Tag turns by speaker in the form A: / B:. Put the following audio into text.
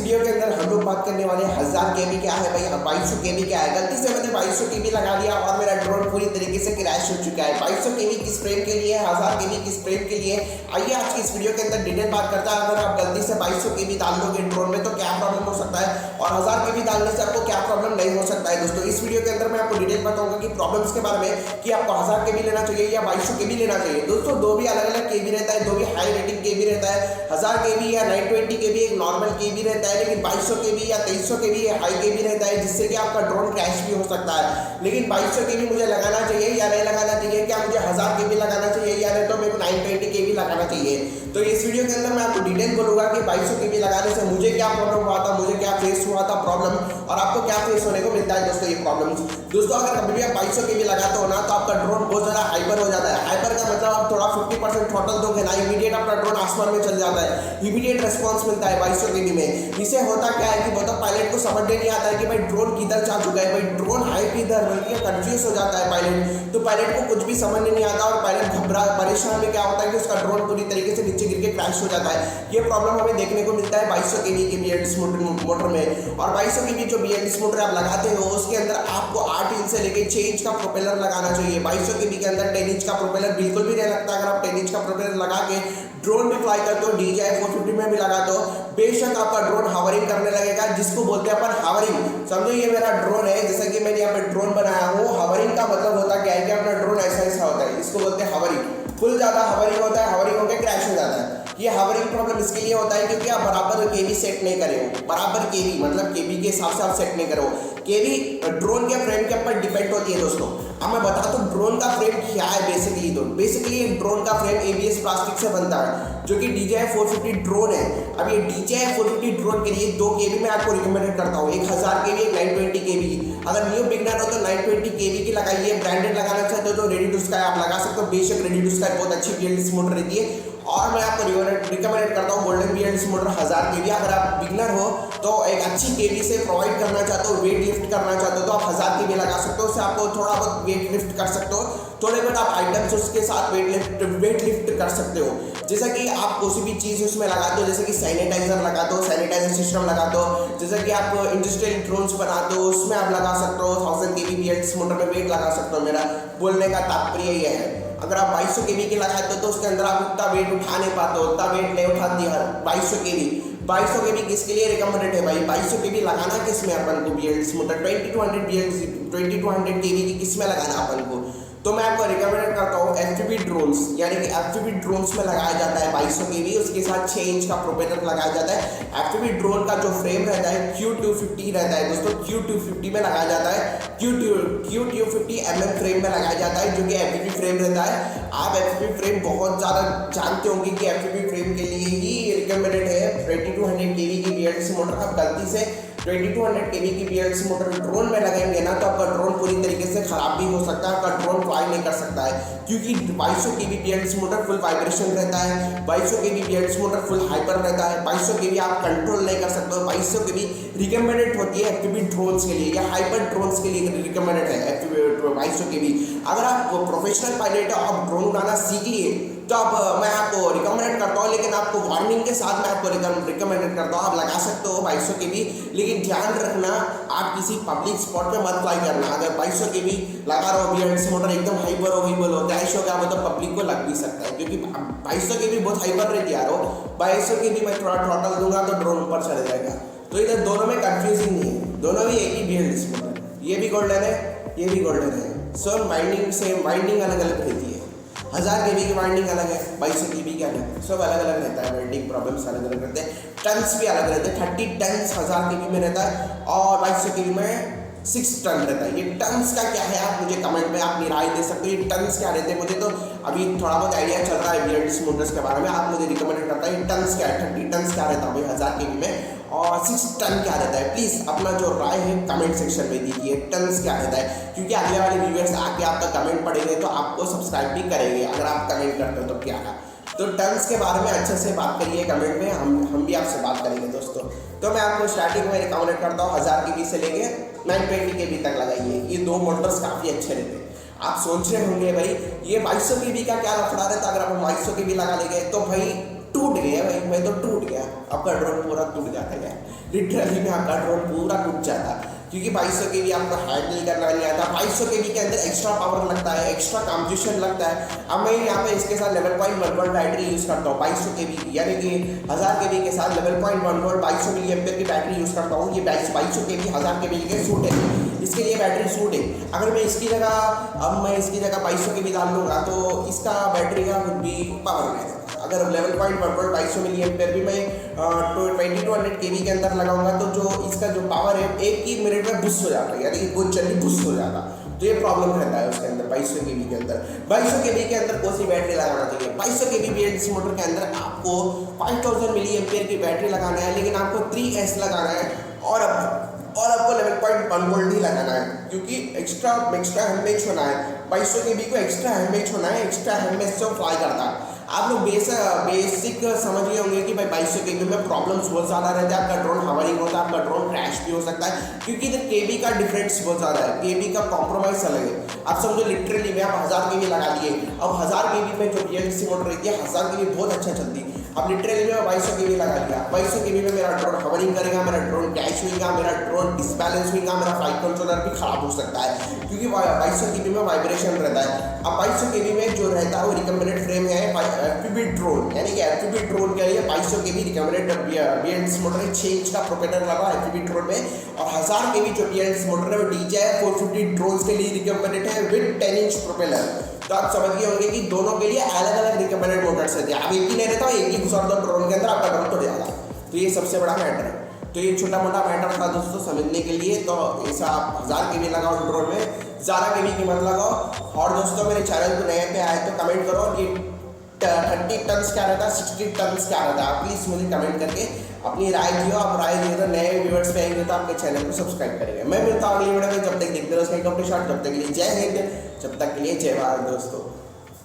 A: Video के अंदर हम लोग बात करने वाले हैं 1000 KB क्या है भाई, 2200 KB क्या है। गलती से मैंने 2200 KB लगा दिया और मेरा ड्रोन पूरी तरीके से क्रैश हो चुका है। 2200 KB किस फ्रेम के लिए, 1000 KB किस फ्रेम के लिए, आइए आज की इस वीडियो के अंदर डिटेल बात करता है। अगर आप गलती से 2200 KB डाल दोगे ड्रोन में तो क्या प्रॉब्लम हो सकता है और 1000 KB डालने से आपको क्या प्रॉब्लम नहीं हो सकता है। दोस्तों इस वीडियो के अंदर मैं आपको डिटेल बताऊंगा कि प्रॉब्लम्स के बारे में कि आपको 1000 KB लेना चाहिए या 2200 KB लेना चाहिए। दोस्तों दो भी अलग अलग KB रहता है, दो भी हाई रेटिंग KB रहता है। 1000 KB या 920 KB एक नॉर्मल KB रहता है, लेकिन 2200 KB या 2300 KB हाई KB रहता है, जिससे कि आपका ड्रोन क्रैश भी हो सकता है। लेकिन 2200 KB मुझे लगाना चाहिए या नहीं लगाना चाहिए, क्या मुझे 1000 KB लगाना चाहिए या नहीं तो मेरे को 920 KB लगाना चाहिए। तो इस वीडियो के अंदर मैं आपको डिटेल बोलूंगा कि 2200 KB लगाने से मुझे क्या प्रॉब्लम हुआ था, मुझे क्या फेस हुआ था प्रॉब्लम और आपको क्या फेस होने को मिलता है दोस्तों ये प्रॉब्लम्स। दोस्तों अगर कभी भी आप 2200 KB लगाते हो ना तो आपका ड्रोन बहुत ज़्यादा हाइपर हो जाता है। हाइपर का मतलब आप थोड़ा 50% थ्रॉटल दोगे ना, इमीडिएट आपका ड्रोन आसमान में चल जाता है, इमीडिएट रिस्पॉन्स मिलता है 2200 KB में। इसे होता क्या है कि बहुत पायलट को समझने नहीं आता है कि भाई ड्रोन किधर जा चुका है, भाई ड्रोन हाई किधर, बल्कि कंफ्यूज हो जाता है पायलट। तो पायलट को कुछ भी समझ नहीं आता और पायलट घबरा परेशान में क्या होता है कि उसका ड्रोन पूरी तरीके से नीचे गिर के क्रैश हो जाता है। ये प्रॉब्लम हमें देखने को मिलता है 2200 KB के BLDC मोटर में। और 2200 KB जो BLDC मोटर आप लगाते हो उसके अंदर आपको 8 इंच से लेकर 6 इंच का प्रोपेलर लगाना चाहिए। 2200 KB के अंदर 10 इंच का प्रोपेलर बिल्कुल भी नहीं लगता। अगर आप 10 इंच का प्रोपेलर लगा के ड्रोन भी फ्लाई करते हो, DJI 450 में भी लगा दो, बेशक आपका ड्रोन हावरिंग करने लगेगा, जिसको बोलते हैं अपन हावरिंग। समझो ये मेरा ड्रोन है, जैसा कि मैंने यहाँ पे ड्रोन बनाया हूँ। हावरिंग का मतलब होता क्या है कि अपना ड्रोन ऐसा ऐसा होता है, इसको बोलते हैं हावरिंग। फुल ज़्यादा हावरिंग होता है, हावरिंग होकर क्रैश हो जाता है। ये हावरिंग प्रॉब्लम इसके लिए होता है क्योंकि आप बराबर KB सेट नहीं करे हो। बराबर KB मतलब KB के हिसाब से आप सेट नहीं करो। KB ड्रोन के फ्रेम के ऊपर डिपेंड होती है दोस्तों। अब मैं बताता हूँ ड्रोन का फ्रेम क्या है बेसिकली। तो बेसिकली एक ड्रोन का फ्रेम ABS प्लास्टिक से बनता है, जो कि DJI 450 ड्रोन है। अब ये DJI 450 ड्रोन के लिए 2 KB मैं आपको रिकमेंड करता हूँ, एक 1000 KB, एक 920 KB। अगर न्यू बिगनर हो तो 920 KB की लगाइए। ब्रांडेड लगाना चाहते हो तो रेडी टू स्काई आप लगा सकते हो, बेशक रेडी टू स्काई बहुत अच्छी BLDC मोटर रहती है। और मैं आपको रिकमेंड करता हूँ गोल्डन BLDC मोटर 1000 KB। अगर आप बिगनर हो तो एक अच्छी KB से प्रोवाइड करना चाहते हो, वेट लिफ्ट करना चाहते हो तो आप 1000 KB लगा सकते हो। उससे आपको थोड़ा बहुत वेट लिफ्ट कर सकते हो, थोड़े बहुत आप आइटम्स उसके साथ वेट लिफ्ट कर सकते हो। जैसा कि आप कोई भी चीज़ उसमें लगाते हो, जैसे कि सैनिटाइजर लगाते हो, सैनिटाइजर सिस्टम लगाते हो, जैसे कि आप इंडस्ट्रियल ड्रोन्स बनाते हो उसमें आप लगा सकते हो। 1000 KB BLDC मोटर में वेट लगा सकते हो। मेरा बोलने का तात्पर्य ये है, अगर आप 2200 KB की लगाते हो तो उसके अंदर आप उतना वेट उठा नहीं पाते हो, उतना वेट नहीं उठाती है 2200 KB। 2200 KB किसके लिए रिकमेंडेड है भाई? 2200 KB लगाना किस में अपन को BLDC मोटर 2200 KB की किस में लगाना अपन को? तो मैं आपको रिकमेंड करता हूँ FPV ड्रोन्स, यानी कि FPV ड्रोन्स में लगाया जाता है 2200 KB, उसके साथ 6 इंच का प्रोपेलर लगाया जाता है। FPV ड्रोन का जो फ्रेम रहता है Q250 रहता है दोस्तों, Q250 में लगाया जाता है। Q250 mm फ्रेम में लगाया जाता है, जो कि FPV फ्रेम रहता है। आप FPV फ्रेम बहुत ज़्यादा जानते होंगे कि FPV फ्रेम के लिए ही रिकमेंडेड है 2200 KB की BLDC मोटर। आप गलती से 2200 KB की BLDC मोटर ड्रोन में लगाएंगे ना तो आपका ड्रोन पूरी तरीके से खराब भी हो सकता है, आपका ड्रोन फ्लाई नहीं कर सकता है, क्योंकि 2200 KB BLDC motor full vibration रहता है। 2200 KB BLDC motor full hyper रहता है। 2200 KB आप कंट्रोल नहीं कर सकते हो। 2200 KB रिकमेंडेड होती है FPV ड्रोन्स के लिए या हाइपर ड्रोन्स के लिए रिकमेंडेड है 2200 KB। अगर आप प्रोफेशनल पायलट हो, आप ड्रोन उड़ाना सीख लिए तो आप मैं आपको रिकमेंड करता हूँ, लेकिन आपको वार्निंग के साथ मैं आपको रिकमेंड करता हूँ। आप लगा सकते हो 2200 KB, लेकिन ध्यान रखना आप किसी पब्लिक स्पॉट पे मत फ्लाई करना। अगर 2200 KB लगा रहे हो BLDC मोटर एकदम हाइपर हो क्रैश हो गया मतलब पब्लिक को लग भी सकता है, क्योंकि 2200 KB बहुत हाइपर रहती है यार। 2200 KB मैं थोड़ा थ्रॉटल दूंगा तो ड्रोन ऊपर चले जाएगा। तो इधर दोनों में कंफ्यूजिंग नहीं है, दोनों भी एक ही BLDC मोटर, ये भी गोल्डन है, ये भी गोल्डन है। सो वाइंडिंग सेम, वाइंडिंग अलग अलग रहती है। 1000 KB की वाइंडिंग अलग है, 2200 KB की अलग है, सब अलग अलग रहता है। वाइंडिंग प्रॉब्लम्स अलग अलग रहते हैं, टन्स भी अलग रहते हैं। 30 टन्स 1000 KB में रहता है और 2200 KB में 6 टन रहता है। ये टन्स का क्या है आप मुझे कमेंट में अपनी राय दे सकते हो, ये टन्स क्या रहते हैं। मुझे तो अभी थोड़ा बहुत आइडिया चल रहा है BLDC मोटर्स के बारे में, आप मुझे रिकमेंड करता है ये टन्स क्या है, 30 टन्स क्या रहता है भाई 1000 KB में और 6 टन क्या रहता है। प्लीज़ अपना जो राय है कमेंट सेक्शन में दीजिए, टन्स क्या रहता है, क्योंकि आगे वाले व्यूअर्स आके आपका कमेंट पढ़ेंगे तो आपको सब्सक्राइब भी करेंगे अगर आप कमेंट करते हो तो क्या है। तो टन्स के बारे में अच्छे से बात करिए कमेंट में, हम भी आपसे बात करेंगे दोस्तों। तो मैं आपको स्टार्टिंग में रिकमेंड करता हूँ 1000 KB से लेके 920 KB तक लगाइए, ये दो मोटर्स काफ़ी अच्छे रहते हैं। आप सोच रहे होंगे भाई ये 2200 KB का क्या लफड़ा रहता, अगर आप 2200 KB लगा लेंगे तो भाई टूट गया भाई, मैं तो टूट गया, आपका ड्रोन पूरा टूट जाता है। लिटरली में आपका ड्रोन पूरा टूट जाता, क्योंकि 2200 के भी आपको हैंडल करना नहीं आता। 2200 के भी के अंदर एक्स्ट्रा पावर लगता है, एक्स्ट्रा कंप्यूटेशन लगता है। अब मैं यहाँ पे इसके साथ 11.1 बैटरी यूज़ करता हूँ 2200 के भी, यानी कि 1000 के भी के साथ 11.1 2200 मिली एम्पेयर की बैटरी यूज़ करता हूँ। ये 2200 के भी 1000 के भी के सूट है, इसके लिए बैटरी सूट है। अगर मैं इसकी जगह अब मैं इसकी जगह 2200 के भी डाल लूँगा तो इसका बैटरी का कुछ भी पावर नहीं है। अगर 11.1 2200 मिली एम्पेयर भी मैं 2200 के के अंदर लगाऊंगा तो जो इसका जो पावर है 1 मिनट में बुश हो जाता है, यानी कि बहुत जल्दी बुश हो जाता। तो ये प्रॉब्लम रहता है उसके अंदर 2200 के के अंदर। 2200 के के अंदर कौन सी बैटरी लगाना चाहिए? 2200 के BLDC मोटर के अंदर आपको 5000 मिली एम्पेयर की बैटरी लगाना है, लेकिन आपको 3S लगाना है और आपको 11.1 वोल्ट ही लगाना है, क्योंकि एक्स्ट्रा हैमेज होना है। 2200 के को एक्स्ट्रा हैमेज होना है, एक्स्ट्रा हैमेज से फ्लाई करता है। आप लोग बेसिक समझ गए होंगे कि भाई 2200 के में प्रॉब्लम्स बहुत ज़्यादा रहते हैं। आपका ड्रोन हवरिंग होता है, आपका ड्रोन क्रैश भी हो सकता है, क्योंकि इधर केबी का डिफरेंस बहुत ज़्यादा है, केबी का कॉम्प्रोमाइज़ अलग है। आप समझो लिटरली में आप 1000 के लगा दिए, अब 1000 के में जो BLDC मोटर रहती है 1000 के बहुत अच्छा चलती है। अब लिटरली में 2200 के लगा दिया, 2200 के में मेरा ड्रोन हवरिंग करेगा, मेरा ड्रोन क्रैश होगा, मेरा ड्रोन डिसबैलेंस होगा, मेरा फ्लाइट कंट्रोलर भी खराब हो सकता है, क्योंकि 2200 के में वाइब्रेशन रहता है। अब 2200 के में जो रहता है वो रिकमेंडेड फ्रेम है FPV ड्रोन, यानी कि FPV ड्रोन के लिए 2200 के रिकमेंडेड BLDC मोटर है। 6 इंच का प्रोपेलर लगा FPV ड्रोन में, और 1000 के जो BLDC मोटर है वो DJI 450 ड्रोन के लिए रिकमेंडेड है विद 10 इंच प्रोपेलर। तो आप समझ गए होंगे कि दोनों के लिए अलग अलग रिकमेंडेड मोटर्स रहते हैं। आप एक ही नहीं रहता, एक ही घुसा दो ड्रोन के अंदर, आपका ड्रोन तो जाएगा। तो ये सबसे बड़ा मैटर है। तो ये छोटा मोटा मैटर था दोस्तों समझने के लिए। तो ऐसा आप 1000 के लगाओ ड्रोन में, ज़्यादा के भी कीमत लगाओ। और दोस्तों मेरे चैनल को नए पे आए तो कमेंट करो कि 30 टन्स क्या रहता है, 60 टन्स क्या रहता है। आप प्लीज़ मुझे कमेंट करके अपनी राय दियो। आप राय दिए तो नए व्यूअर्स पे आएंगे तो आपके चैनल को सब्सक्राइब करेंगे। मैं मिलता हूँ अगली वीडियो में, जब तक देखते रहो उसका कंप्लीट शॉट। जब तक के लिए जय हिंद, जब तक के लिए जय भारत दोस्तों।